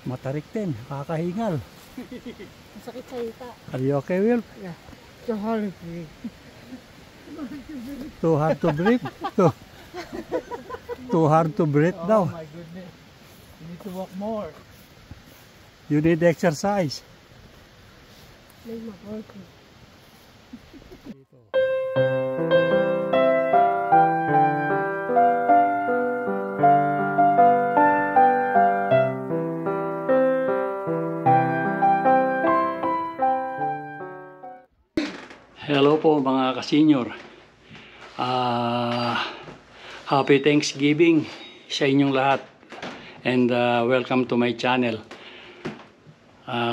Matarik din, kakahingal. Masakit sa hita. Are you okay, Will? Yeah. Too hard to breathe. Too hard to breathe? Too hard to breathe daw. Oh my goodness. You need to walk more. You need exercise. May mag-work. Hello po mga ka-senior. Happy Thanksgiving sa inyong lahat. And welcome to my channel.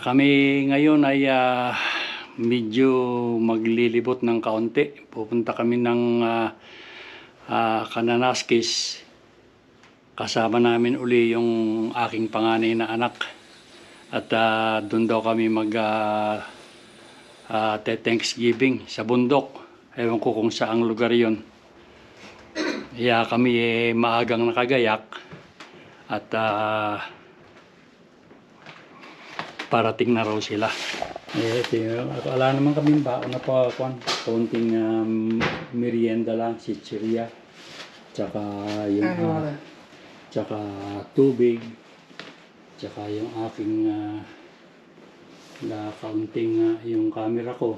Kami ngayon ay medyo maglilibot ng kaunti. Pupunta kami ng Kananaskis. Kasama namin uli yung aking panganay na anak. At doon daw kami Thanksgiving sa bundok. Ewan ko kung saang lugar yon. Kaya kami maagang nakagayak at parating na raw sila. Wala naman kami baon na pa kaunting merienda lang, chichirya, tsaka yung tsaka tubig, tsaka yung aking na kaunting yung camera ko,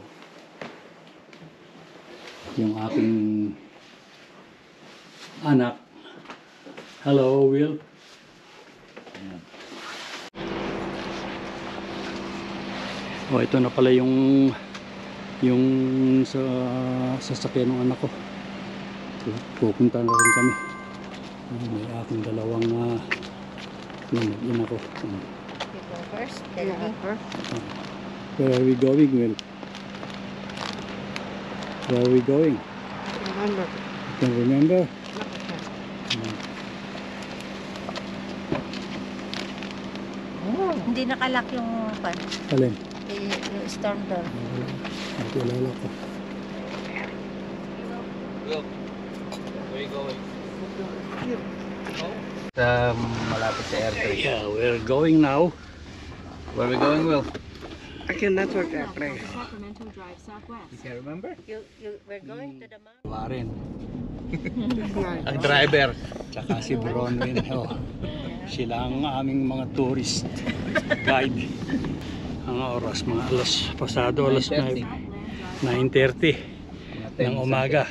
yung aking anak. Hello, Will. Oh, ito na pala yung sa sasakyan ng anak ko. Pupunta na rin kami. May aking dalawang ina ko. First, then me first. Where are we going, Will? Where are we going? Remember. You can remember? Hindi nakalak yung pan. Alin? Yung storm door. Ito lalak ko. Look, where are you going? Malapit sa airport. Yeah, we're going now. Where are we going, Will? I cannot work that place. You can remember? We're going to the mountain. Warren. Ang driver. Tsaka si Bronwyn. Oh. Sila ang aming mga tourist guide. Ang oras, mga pasado alas 9:30 ng umaga.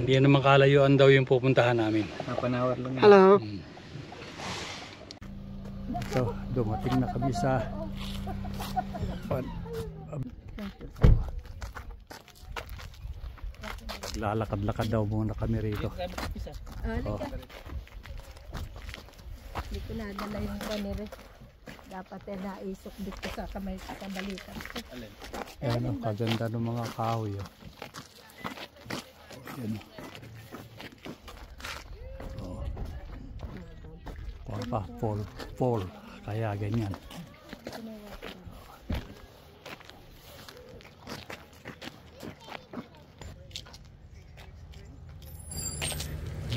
Hindi naman kalayuan daw yung pupuntahan namin. Half-an-hour lang. Hello. So, dumating na kami sa lalakad-lakad daw muna kami rito. Oh. Hindi ko nadala yung kanire. Dapat naisok dito sa kamay sa balikan. Ayan o, kaganda ng mga kahoy. Oh. Ayan o. Oh. Pole. Kaya ganyan.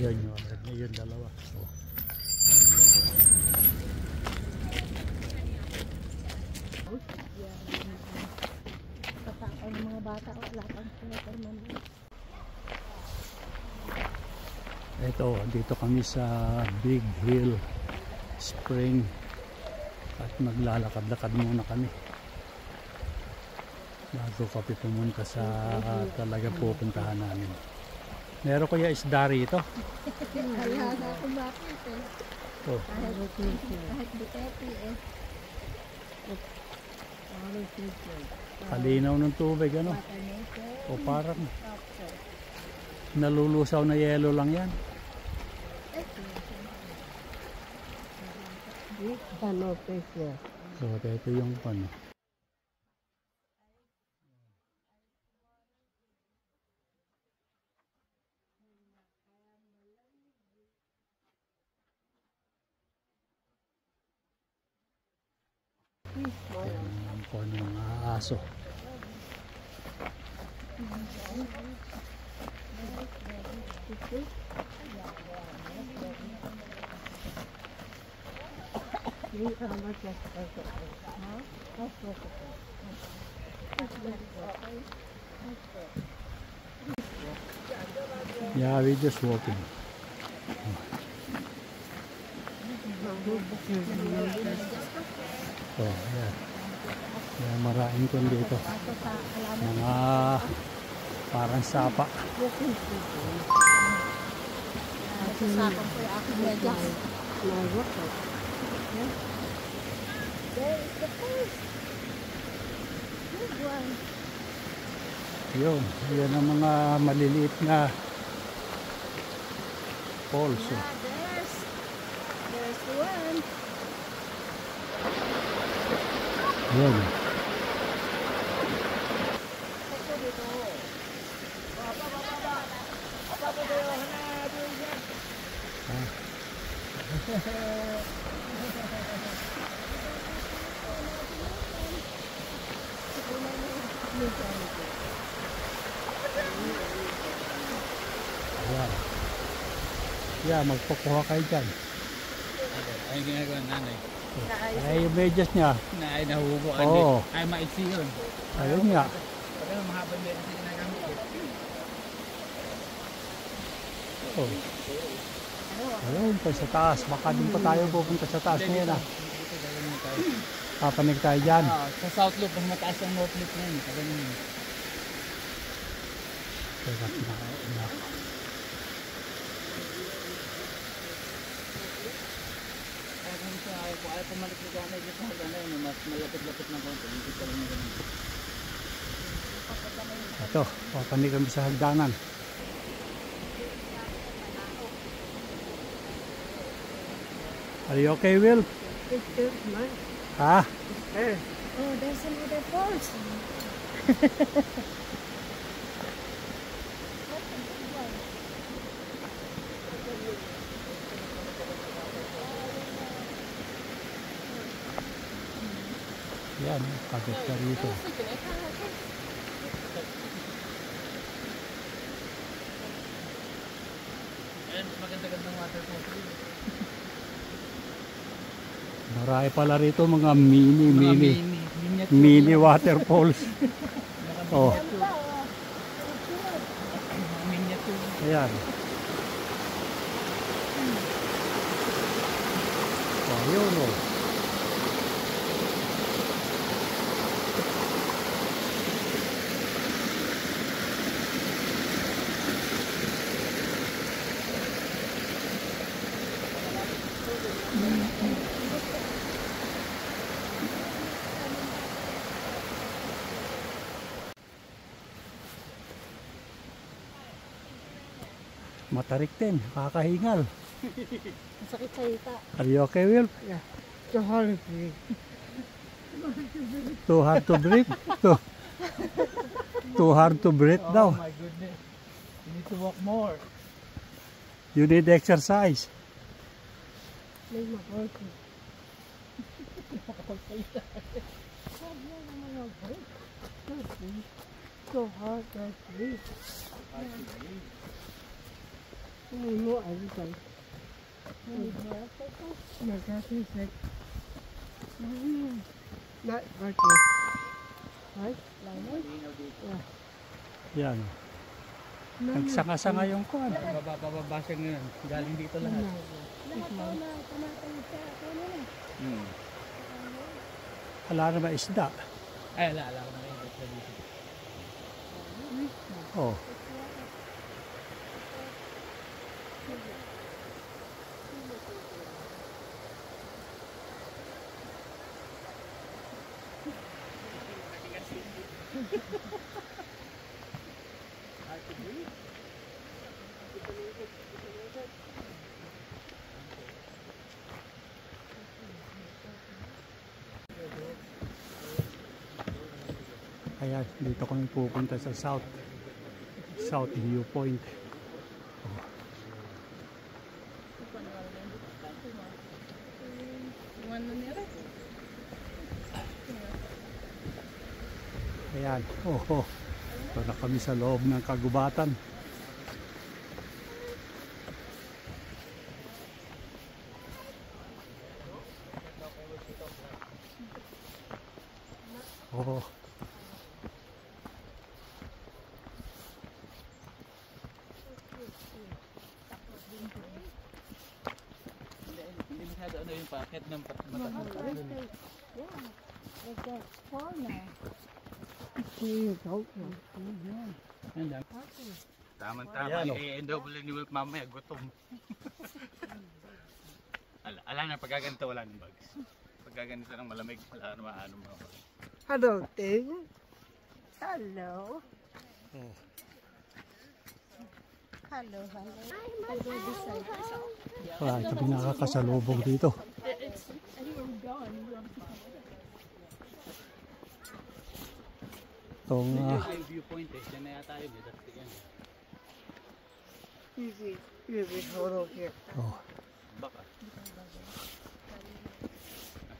Yan yung dalawa. Oh. Ang mga bata wala pang sinasaman. Ito, dito kami sa Big Hill Spring at maglalakad-lakad muna kami bago kami pumunta sa talaga pupuntahan namin. Meron kaya isda rito? Kaya na akong bakit eh. Oh. Kahit buketi eh. Kalinaw ng tubig, ano? O parang nalulusaw na yelo lang yan. Ano pwede? So, ito yung ano. Ang po ng mga aso. Yeah, we're just walking. Oh, yeah. Yeah, maraming kon dito. Mga parang sapa. Sasakang ko yung aking medyas. There is the first. Good one. Yun, yan ang mga maliliit na falls. Yeah, there's one. Yun. Ayan. Yeah, magpakuha kayo dyan. Ay, ginagawa nanay. Ay, yung medyas niya. Ay, nahubo. Oo. Ay, maiksi yun. Ayun nga. Pero mahaba meron siya ginagamit. Oh. Ayun, pa sa taas. Baka din pa tayo pupunta sa taas ngayon ah. Papanig tayo dyan. Sa South Loop, mas mataas ang North Loop na yun. Kaganin yun. Teka, pinakain na. Ayaw pumalik na gana dito sa hagana yun. Mas malapit-lapit ng konti. Hindi pa rin yung ganun. Ito, papanig kami sa hagdanan. Are you okay, Will? Ha? Oh, there's another falls. Yan, pagod ka rito. Ayun, mas maganda-gandang waterfall. Marami pala rito mga mini waterfalls. Oh. Ayan. Oh, yun oh. Matarik din, kakahingal. Masakit sa ita. Are you okay, Will? Yeah. Too hard to breathe. Too hard to breathe? Too hard to breathe daw. Oh my goodness. You need to walk more. You need exercise. May mag-work. So hard to breathe. No, I was like, my girlfriend said, not working. Right? Yeah. Yan. Nagsanga-sanga yung kuwan. Bababa siya ngayon. Galing dito lahat. Wala na ba isda? Ay, ala ko na rin. Dito. Oh. Kaya dito kami pupunta sa South Viewpoint. Oh. Ayan, oh. Ito na kami sa loob ng kagubatan. Oo. Hindi masyado ano yung packet ng mataas. Yeah. Like that corner. Ayan. Okay. Tama-tama. Ayan, oh. I-double ni Wolf mamaya, gutom. Ala na, pagkaganito wala ng bags. Pagkaganito ng malamig, wala na maano mo. Hello, Ting. Hello. Oh. Hello, hello. Hello, this side. Wala ito nakakasalubong dito. Itong Yung viewpoint eh, dyan na yata yun eh. That's the end. oh. Baka.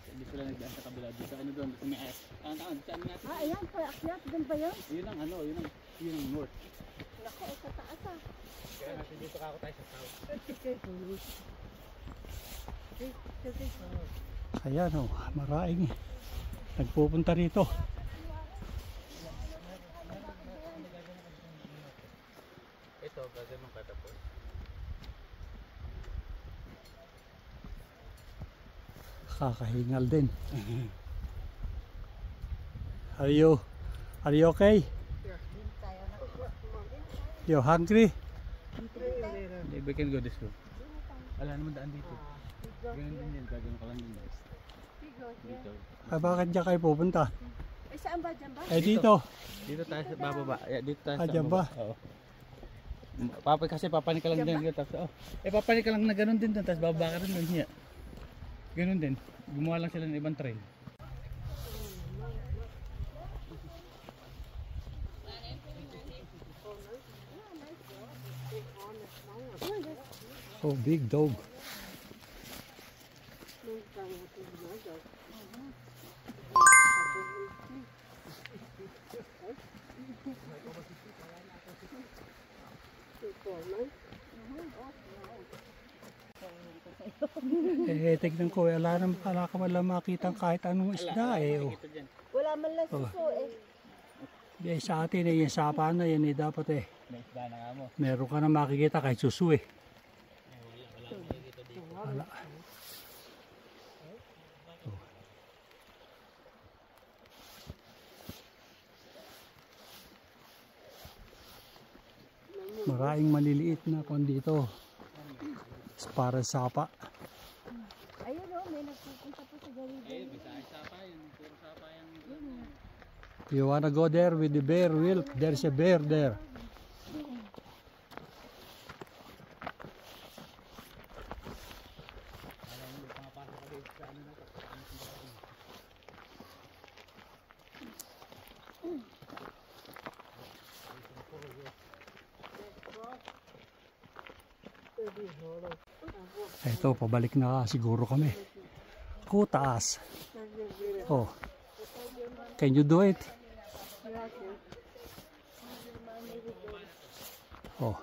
Hindi pala nagdaan sa kabila dito. Ano doon? Sa may ayat. Saan natin? Ayan, paakyat. Doon ba yun? Yun ang ano, yun ang north. Naku, sa taas ah. Kaya natin dito kako tayo sa south. Ayan oh, maraming nagpupunta rito. Ito, gagawin katapos. Kakahingal din. Are you okay? You hungry? We can go this way. Wala naman daan dito. Ganun din yan, gagawin ka lang din guys. Dito. Ay, bakit dyan kayo pupunta? Eh, saan ba? Dyan ba? Eh dito. Dito tayo sa bababa. Dito tayo sa Dyan ba? Oo. Kasi papanik ka lang din. Tapos, papanik ka lang na ganun din doon. Tapos bababa ka rin doon. Hiya. Ganun din. Gumawa lang sila ng ibang train. Oh, big dog. Tignan ko, wala ka wala makitang kahit anong isda eh. Oh. Wala man lang suso eh. Di, sa atin eh, yung sapa na yan eh, dapat eh. May isda na nga mo. Meron ka na makikita kahit susu eh. Wala. Oh. Maraming maliliit na kon dito. Para sapa. Ayun o, may nagpupunta po sa gawin. May sapa yun. Puro sapa yan. You wanna go there with the bear, Will? There's a bear there. Ito, pabalik na siguro kami. Taas. Oh. Can you do it? Oh.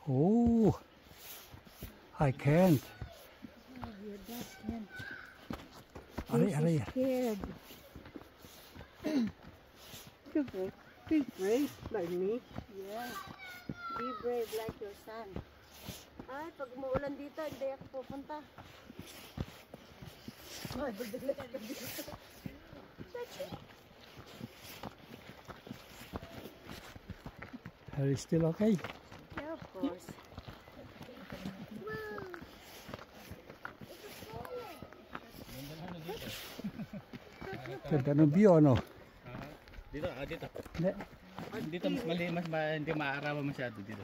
Oh. I can't. Aray. Scared. Be brave like me. Yeah. Be brave like your son. Ay, pag umuulan dito, hindi ako pupunta. Are you still okay? Yeah, of course. Ganda ng view, ano? Dito. Hindi. Dito hindi maaarawan masyado dito.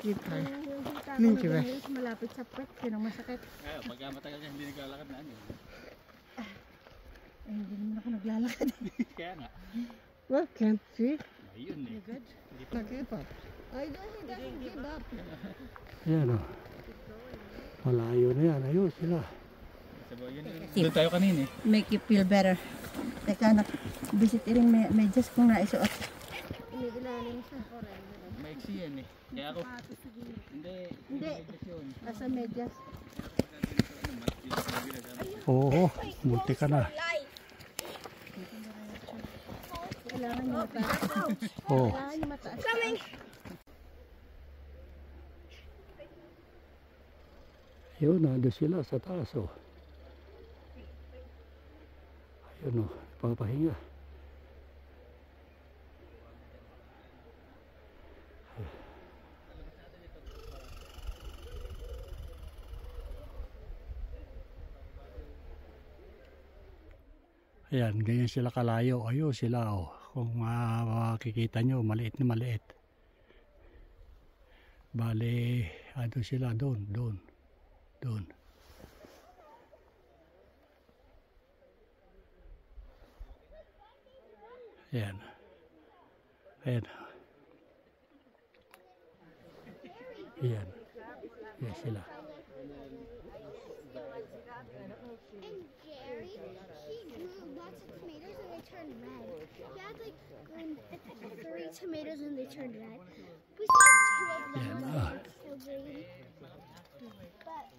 Keep trying. Thank you. Malapit sa pet, yun ang masakit. Pag matagal ka hindi naglalakad na ano. Ay, hindi naman ako naglalakad. Kaya nga. Well, can't see. Ayun eh. You good? Give up. I don't give up. Ayan o. Malayo na yan. Ayun sila. Doon tayo kanina eh. Make you feel better. Teka, visit rin may just kong naisuot. Umiilalim siya. Maiksi yan eh. Kaya ako, hindi. Hindi. Nasa medyas. Oo, multi ka na. Kailangan niya mataas. Oo. Kailangan niya mataas. Yun, nandun sila sa taas, oh. Ayun, oh, papahinga. Ayan, ganyan sila kalayo. Ayun sila, oh. Kung makikita nyo, maliit na maliit. Bale, ano sila doon. Ayan. Ayan. Ayan. Ayan sila. And Jerry, he grew lots of tomatoes and they turned red. He had like 3 tomatoes and they turned red. We saw 2 of them Yeah, when they were still green. But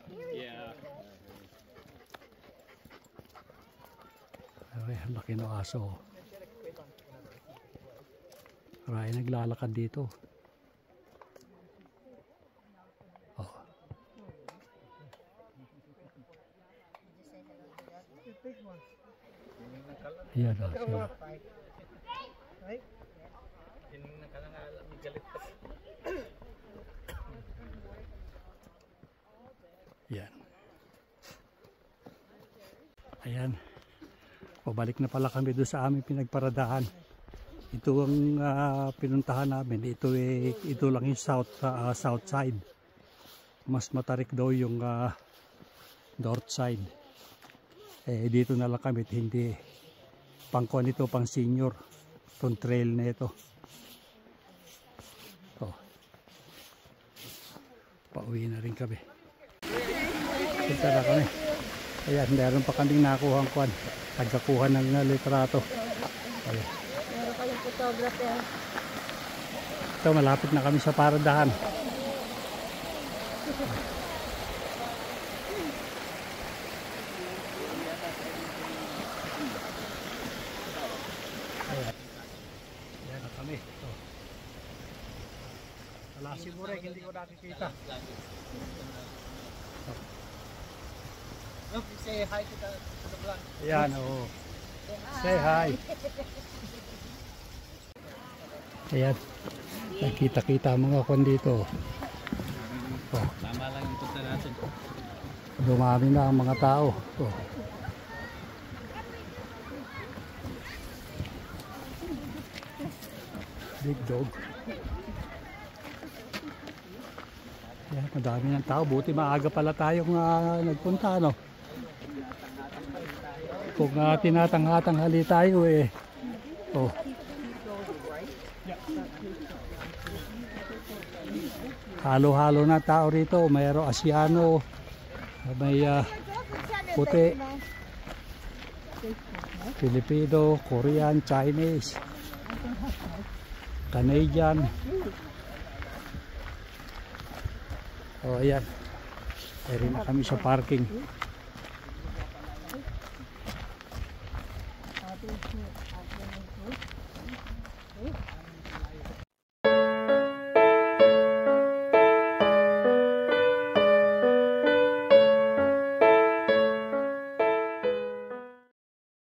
here we go. Ay, ang laki ng aso. Maraming naglalakad dito. Oh. Ayan, oh, sila. Ayan. Ayan. Pabalik na pala kami doon sa aming pinagparadahan. Ito ang pinuntahan namin. Ito lang yung south side. Mas matarik daw yung north side. Dito na lang kami. Hindi pangkuan ito, pang senior. Itong trail na ito. Oh. Pauwi na rin kami. Punta na kami. Ayan, meron pa kaming nakuha ang kuan. Nagkakuha ng litrato. Ayan. Meron kayong photographer. Ito, malapit na kami sa paradahan. Ayan. Ayan na kami. Ito. Wala siguro, hindi ko nakikita. Look, say hi to the vlog. Ayan, oo. Say hi. Ayan. Nakita-kita mga kwan dito. Oh. Tama lang yung punta natin. Dumami na ang mga tao. Oh. Big dog. Ayan, madami ng tao. Buti maaga pala tayong nagpunta, no? Kung tinatanghatanghali tayo eh. Oh. Halo-halo na tao rito. Mayroong Asiano, may puti, Filipino, Korean, Chinese, Canadian. Oh, ayan. Meron na kami sa parking.